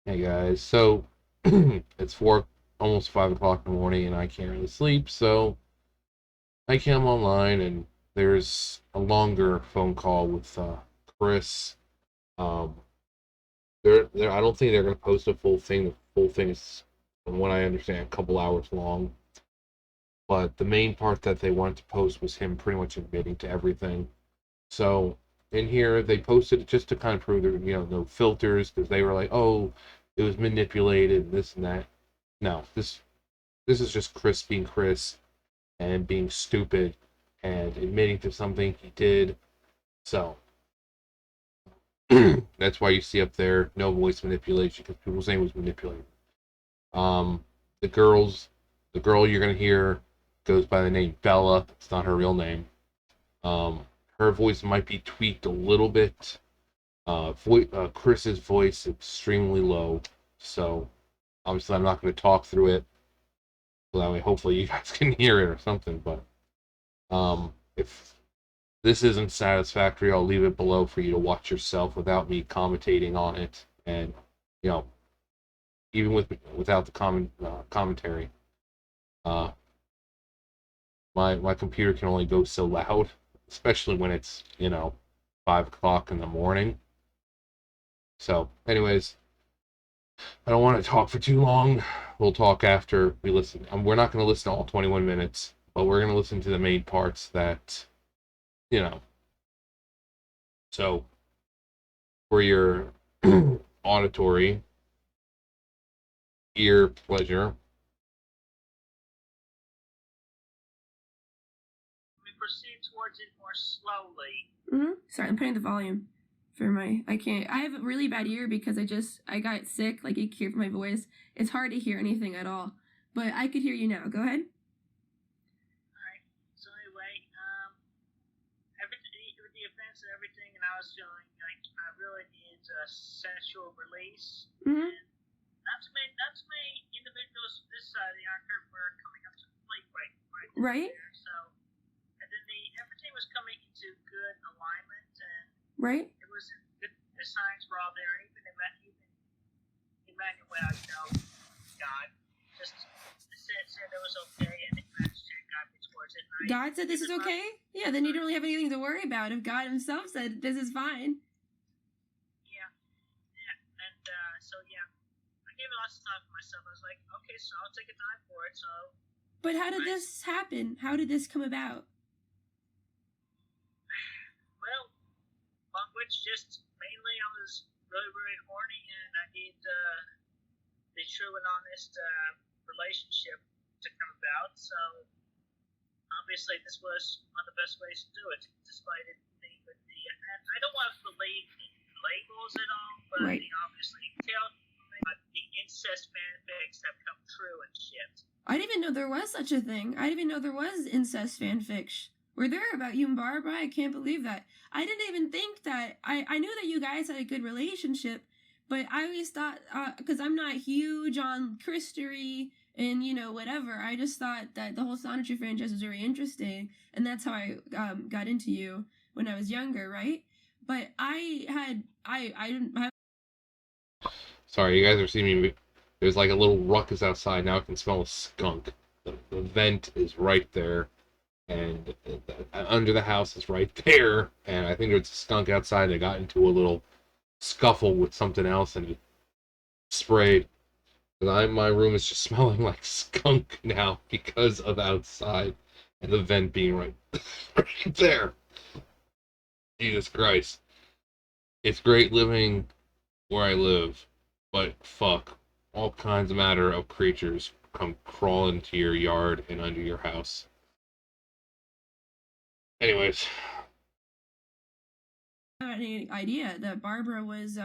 Hey guys, so it's almost 5 o'clock in the morning, and I can't really sleep. So I came online, and there's a longer phone call with Chris. Um, I don't think they're gonna post a full thing. The full thing is, from what I understand, a couple hours long. But the main part that they wanted to post was him pretty much admitting to everything. So in here, they posted it just to kind of prove there, no filters, because they were like, oh, it was manipulated, this and that. No, this is just Chris being Chris and being stupid and admitting to something he did. So that's why you see up there no voice manipulation, because people saying it was manipulated. Um, the girls, the girl you're gonna hear goes by the name Bella. It's not her real name. Her voice might be tweaked a little bit. Chris's voice extremely low. So obviously I'm not going to talk through it. So that way, hopefully you guys can hear it or something. But if this isn't satisfactory, I'll leave it below for you to watch yourself without me commentating on it, and you know, even without the commentary. Uh, my computer can only go so loud, especially when it's 5 o'clock in the morning. So, anyways, I don't want to talk for too long. We'll talk after we listen. We're not going to listen to all 21 minutes, but we're going to listen to the main parts that you know. So for your auditory ear pleasure. We proceed towards it more slowly. Sorry, I'm putting the volume for my. I can't. I have a really bad ear because I got sick. Like you can hear from my voice. It's hard to hear anything at all. But I could hear you now. Go ahead. Alright. So anyway, everything with the events and everything, and I was feeling like I really needed a sensual release. Mm-hmm. And not too many individuals this side of the arc were coming up to the plate Right. there. So and then everything was coming into good alignment, and Right. it was good. The signs were all there, and even Emmanuel, God just said it was okay, and it got me towards it. God said this is okay? Yeah, then you don't really have anything to worry about if God himself said this is fine. Yeah. And so yeah, I gave it lots of time for myself. I was like, okay, so I'll take a time for it. So. But how did this happen? How did this come about? Well, among which just mainly I was really, really horny, and I need the true and honest relationship to come about. So obviously, this was one of the best ways to do it, despite it being with the. I don't want to believe the labels at all, but right. Obviously, the incest fanfics have come true and shit. I didn't even know there was such a thing. I didn't even know there was incest fanfics. Were there about you and Barbara? I can't believe that. I didn't even think that. I knew that you guys had a good relationship, but I always thought, because I'm not huge on Christery and, whatever, I just thought that the whole Sonetry franchise was very interesting, and that's how I got into you when I was younger, right? But I didn't have. Sorry, you guys are seeing me. There's like a little ruckus outside. Now I can smell a skunk. The vent is right there, and under the house is right there. And I think there's a skunk outside that got into a little scuffle with something else, and it sprayed. My room is just smelling like skunk now because of outside and the vent being right, right there. Jesus Christ. It's great living where I live, but fuck, all kinds of matter of creatures come crawling to your yard and under your house. Anyways. I had any idea that Barbara was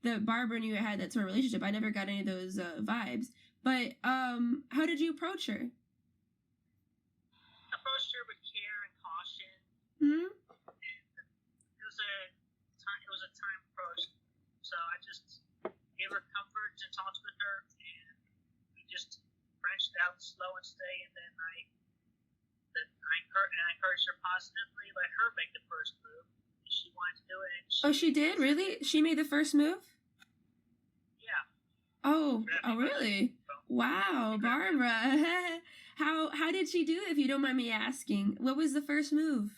that Barbara and you had that sort of relationship. I never got any of those vibes. But how did you approach her? Approached her with care and caution. Hmm. It was a time approach. So I just gave her comfort and talked with her, and we just branched out slow and steady. And then I encouraged her positively, let her make the first move. She wanted to do it. She did? Really? She made the first move? Yeah. Oh, grabbed oh, me by the really? phone. Wow, Barbara. How did she do, if you don't mind me asking? What was the first move?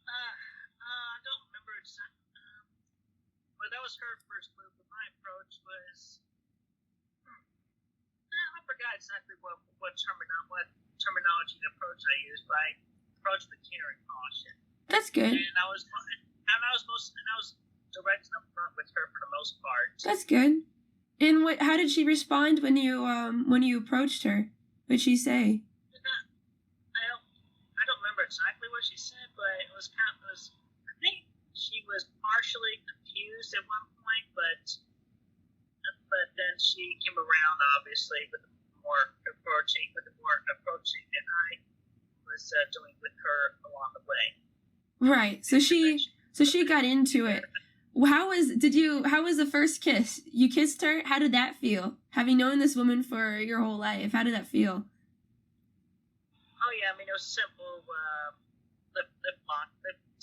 I don't remember exactly. But that was her first move. But my approach was, I forgot exactly what terminology and approach I used, but I approached with care and caution. That's good. And I was direct and upfront with her for the most part. That's good. And how did she respond when you approached her? What'd she say? I don't remember exactly what she said, but it was I think she was partially confused at one point, but then she came around, obviously, with the more approaching than I was doing with her along the way. Right. So she got into it. How was the first kiss? You kissed her? How did that feel? Having known this woman for your whole life, how did that feel? Oh yeah, I mean, it was simple lip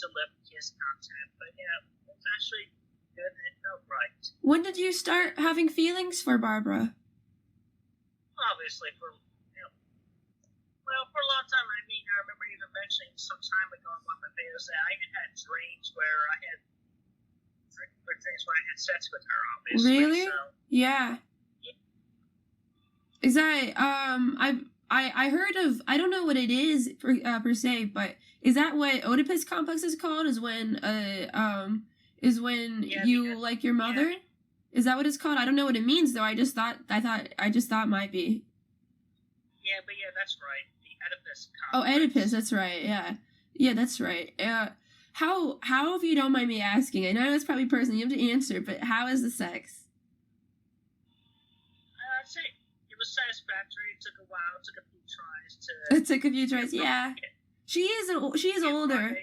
to lip kiss contact, but yeah, it was actually good and it felt right. When did you start having feelings for Barbara? Obviously, for a long time. I mean, I remember even mentioning some time ago in one of my videos that I even had dreams where I had sex with her. Obviously, Really? so, Yeah. Is that I heard of, I don't know what it is per se, but is that what Oedipus complex is called? Is when Yeah, you because, like your mother? Yeah. Is that what it's called? I don't know what it means though. I just thought it might be. Yeah, but yeah, that's right. The Oedipus complex. Oh, Oedipus, that's right. Yeah. Yeah, that's right. How, if you don't mind me asking, I know it's probably personal, you have to answer, but how is the sex? I'd say it was satisfactory. It took a while. It took a few tries to. It took a few tries, yeah. She is older. And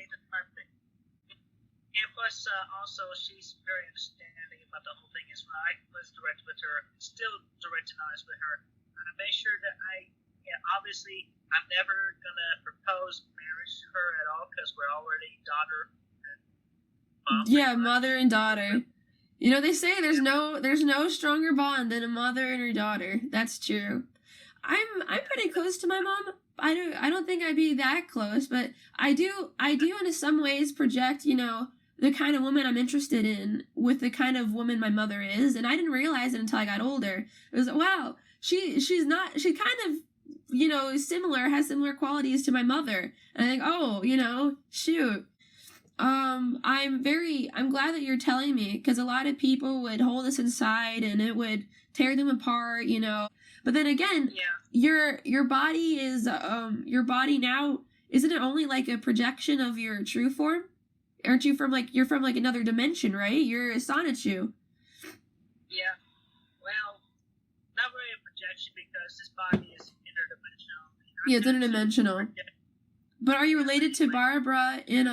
plus, also, she's very understanding about the whole thing as well. I was direct with her, still direct and honest with her. I made sure that obviously, I'm never gonna propose marriage to her at all because we're already daughter and mom. Yeah, mother and daughter. You know, they say there's no stronger bond than a mother and her daughter. That's true. I'm pretty close to my mom. I don't think I'd be that close, but I do in some ways project, you know, the kind of woman I'm interested in with the kind of woman my mother is, and I didn't realize it until I got older. It was, wow, she's kind of, you know, has similar qualities to my mother. And I think, oh, you know, shoot. I'm glad that you're telling me, because a lot of people would hold this inside and it would tear them apart, you know. But then again, yeah. your body is your body now, isn't it only like a projection of your true form? Aren't you you're from like another dimension, right? You're a Sonichu. Yeah. Well, not really a projection because this body is interdimensional. Yeah, it's interdimensional. But are you related to Barbara in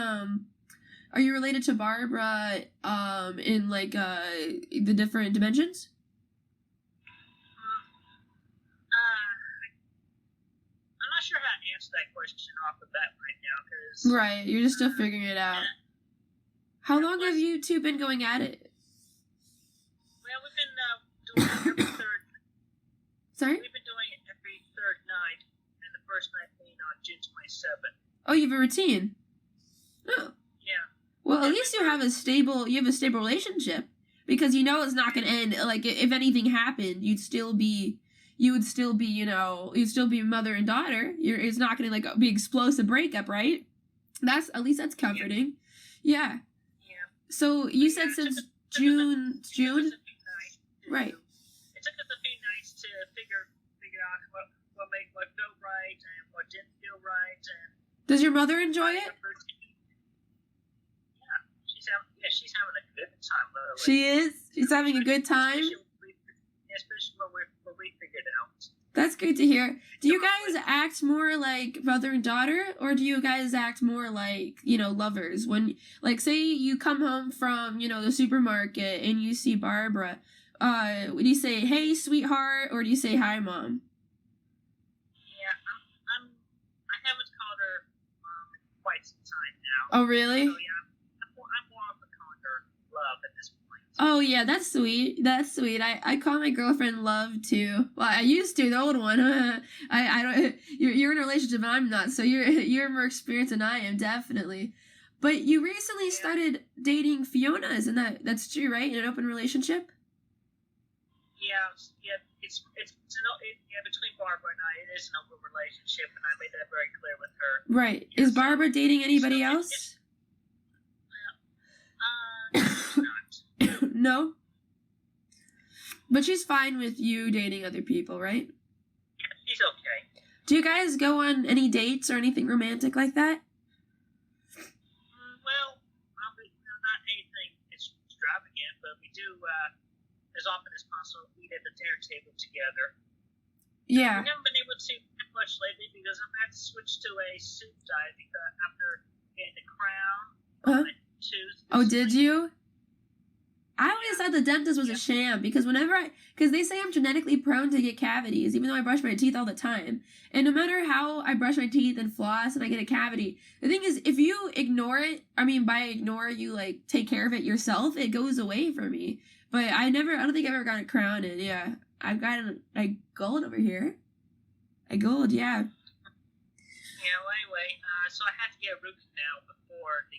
like the different dimensions? I'm not sure how to answer that question off the bat right now because. Right, you're just still figuring it out. How long have you two been going at it? Well, we've been doing it every third. Sorry? We've been doing it every third night, and the first night being on June 27th. Oh, you have a routine. Oh. Yeah. Well, at least you have a stable relationship, because you know it's not going to end. Like, if anything happened, you'd still be mother and daughter. It's not going to like be explosive breakup, right? That's comforting. Yeah. Yeah. So you said since June. Right. It took us a few nights to figure out what felt right and what didn't feel right. And does your mother enjoy it? Yeah, she's having a good time. Literally. She is. She's having a good time. Especially what we figured out. That's good to hear. Do you guys act more like brother and daughter, or do you guys act more like, you know, lovers? When, like, say you come home from, you know, the supermarket and you see Barbara, would you say, "Hey, sweetheart," or do you say, "Hi, mom"? Yeah, I haven't called her mom in quite some time now. Oh, really? So yeah, I'm more often calling her love at this point. Oh yeah, that's sweet. That's sweet. I call my girlfriend Love too. Well, I used to, the old one. I don't. You're in a relationship and I'm not, so you're more experienced than I am, definitely. But you recently started dating Fiona, isn't that's true, right? In an open relationship. Yeah, between Barbara and I, it is an open relationship, and I made that very clear with her. Right. Is Barbara dating anybody else? Not. No. But she's fine with you dating other people, right? Yeah, she's okay. Do you guys go on any dates or anything romantic like that? Well, not anything extravagant, but we do, as often as possible, eat at the dinner table together. Yeah. We haven't been able to do much lately because I've had to switch to a soup diet because after getting the crown on my tooth. Oh, did you? I always thought the dentist was a sham because because they say I'm genetically prone to get cavities, even though I brush my teeth all the time. And no matter how I brush my teeth and floss and I get a cavity, the thing is, if you ignore it, by ignore, you like take care of it yourself, it goes away for me. But I don't think I ever got a crown, and yeah, I've got a gold over here. A gold, yeah. Yeah, well, anyway, so I had to get a root canal before the...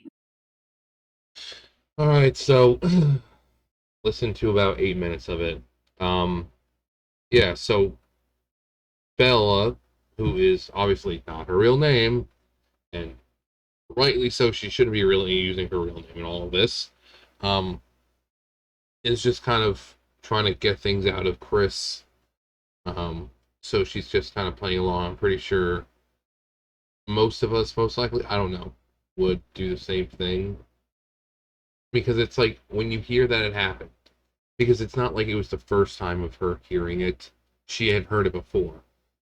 Alright, so listen to about 8 minutes of it. Yeah, so Bella, who is obviously not her real name, and rightly so, she shouldn't be really using her real name in all of this, is just kind of trying to get things out of Chris. So she's just kind of playing along. I'm pretty sure most of us, most likely, I don't know, would do the same thing. Because it's like, when you hear that it happened, because it's not like it was the first time of her hearing it, she had heard it before.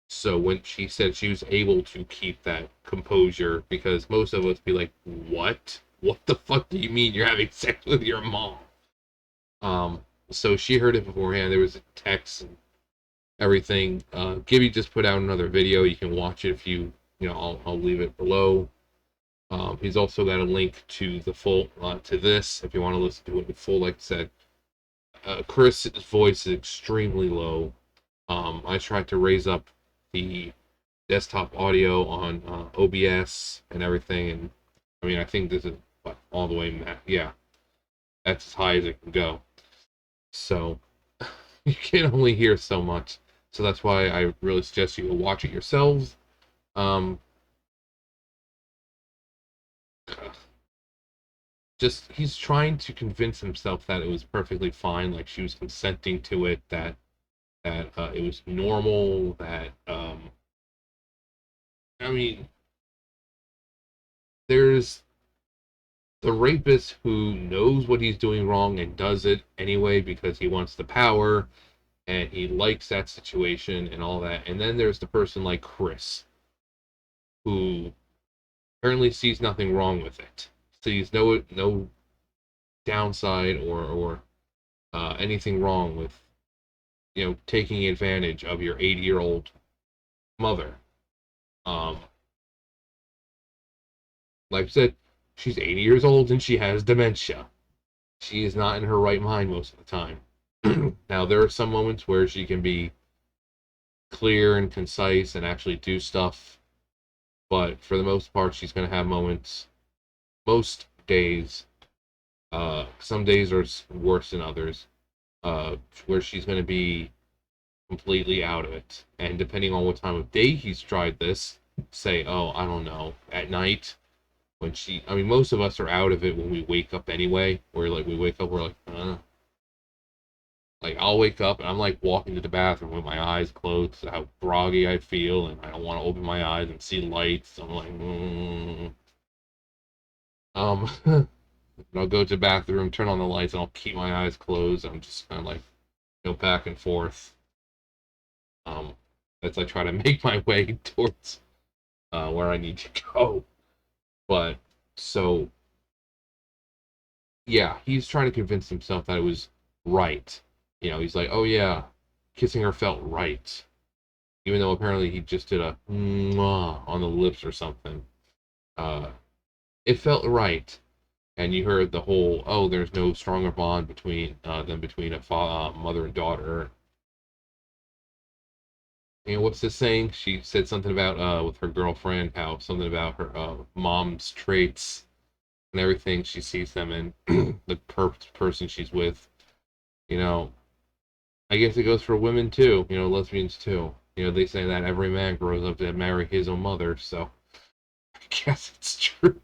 So when she said she was able to keep that composure, because most of us be like, what? What the fuck do you mean you're having sex with your mom? So she heard it beforehand. There was a text and everything. GiBi just put out another video. You can watch it if I'll leave it below. He's also got a link to the full to this if you want to listen to it in full. Like I said, Chris' voice is extremely low. I tried to raise up the desktop audio on OBS and everything, and I think this is all the way yeah, that's as high as it can go. So you can only hear so much. So that's why I really suggest you watch it yourselves. Just he's trying to convince himself that it was perfectly fine, like she was consenting to it, that it was normal, that there's the rapist who knows what he's doing wrong and does it anyway because he wants the power and he likes that situation and all that. And then there's the person like Chris who apparently sees nothing wrong with it. Sees no downside or anything wrong with taking advantage of your 80-year-old mother. Like I said, she's 80 years old and she has dementia. She is not in her right mind most of the time. Now, there are some moments where she can be clear and concise and actually do stuff, but for the most part, she's going to have moments, most days, some days are worse than others, where she's going to be completely out of it. And depending on what time of day he's tried this, say, oh, I don't know, at night, when most of us are out of it when we wake up anyway, where like we wake up, we're like, like I'll wake up and I'm like walking to the bathroom with my eyes closed, how groggy I feel, and I don't want to open my eyes and see lights. I'm like, I'll go to the bathroom, turn on the lights, and I'll keep my eyes closed. I'm just kind of like go back and forth. As I try to make my way towards where I need to go. But so yeah, he's trying to convince himself that it was right. He's like, oh yeah, kissing her felt right. Even though apparently he just did a mwah on the lips or something. It felt right. And you heard the whole, oh, there's no stronger bond between than between a mother and daughter. And what's this saying? She said something about with her girlfriend, how something about her mom's traits and everything she sees them in the person she's with. You know, I guess it goes for women too. You know, lesbians too. You know, they say that every man grows up to marry his own mother, so I guess it's true.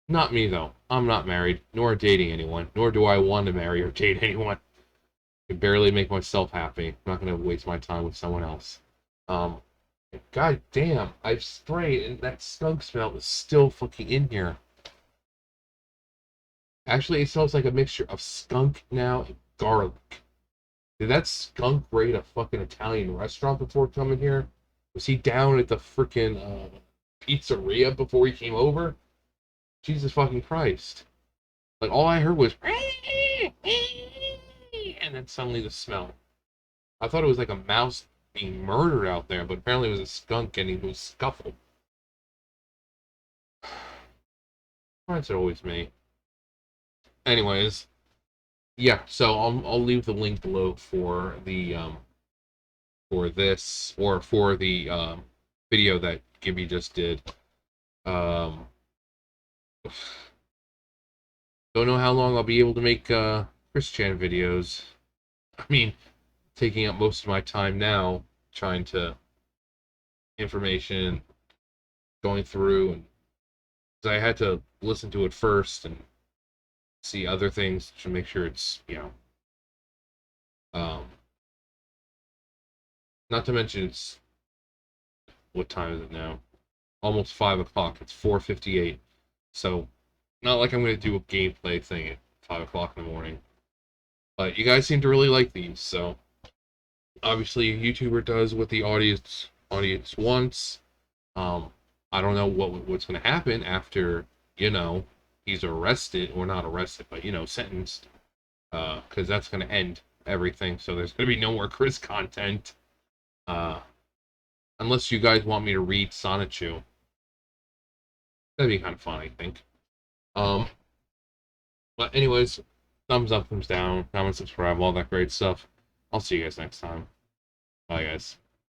Not me though. I'm not married, nor dating anyone, nor do I want to marry or date anyone. I can barely make myself happy. I'm not gonna waste my time with someone else. Um, God damn, I've sprayed and that skunk smell is still fucking in here. Actually, it smells like a mixture of skunk now and garlic. Did that skunk raid a fucking Italian restaurant before coming here? Was he down at the freaking pizzeria before he came over? Jesus fucking Christ. Like, all I heard was, and then suddenly the smell. I thought it was like a mouse being murdered out there, but apparently it was a skunk getting into a scuffle. Why is it always me? Anyways, yeah, so I'll leave the link below for this or for the video that GiBi just did. Um, don't know how long I'll be able to make Chris Chan videos. I mean, taking up most of my time now trying to information going through and I had to listen to it first and see other things to make sure it's um not to mention it's what time is it now? Almost 5 o'clock. It's 4:58. So not like I'm gonna do a gameplay thing at 5 o'clock in the morning. But you guys seem to really like these, so obviously a YouTuber does what the audience wants. Um, I don't know what's gonna happen after, he's arrested or not arrested, but sentenced. Because that's gonna end everything. So there's gonna be no more Chris content. Uh, unless you guys want me to read Sonichu. That'd be kind of fun, I think. Um, but anyways, thumbs up, thumbs down, comment, subscribe, all that great stuff. I'll see you guys next time. Bye, guys.